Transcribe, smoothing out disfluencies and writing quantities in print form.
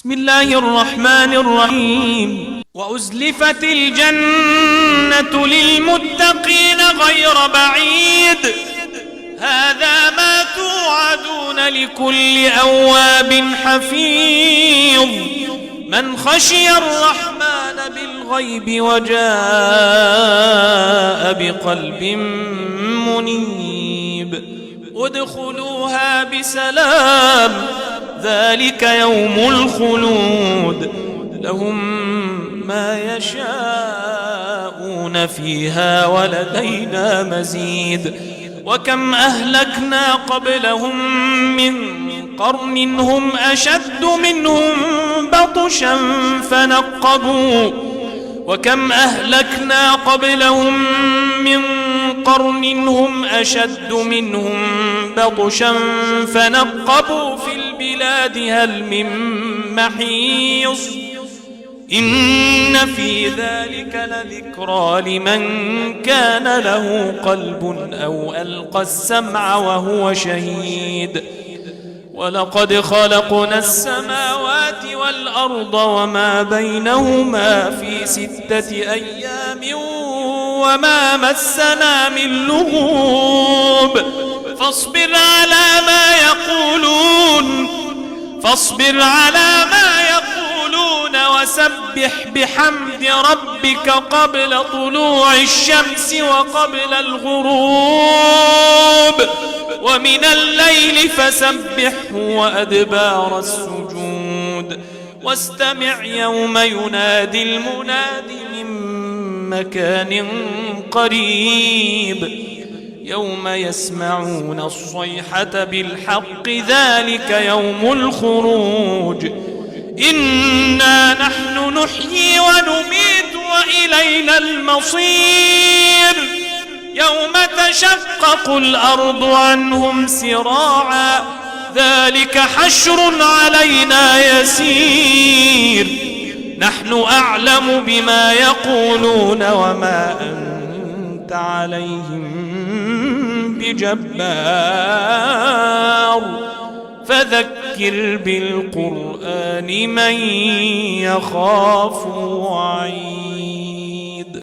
بسم الله الرحمن الرحيم. وأزلفت الجنة للمتقين غير بعيد هذا ما توعدون لكل أواب حفيظ من خشي الرحمن بالغيب وجاء بقلب منيب ادخلوها بسلام ذلك يوم الخلود لهم ما يشاءون فيها ولدينا مزيد. وكم أهلكنا قبلهم من قرن هم أشد منهم بطشا فنقبوا وكم أهلكنا قبلهم من قرن هم أشد منهم بطشا فنقبوا في البلاد هل من محيص إن في ذلك لذكرى لمن كان له قلب أو ألقى السمع وهو شهيد. ولقد خلقنا السماوات والأرض وما بينهما في 6 أيام وما مسنا من لغوب فاصبر على ما يقولون وسبح بحمد ربك قبل طلوع الشمس وقبل الغروب ومن الليل فسبحه وأدبار السجود واستمع يوم ينادي المناد من مكان قريب يوم يسمعون الصيحة بالحق ذلك يوم الخروج إنا نحن نحيي ونميت وإلينا المصير يوم تشقق الأرض عنهم سراعا ذلك حشر علينا يسير نحن أعلم بما يقولون وما أنت عليهم بجبار فذكر بالقرآن من يخاف وعيد.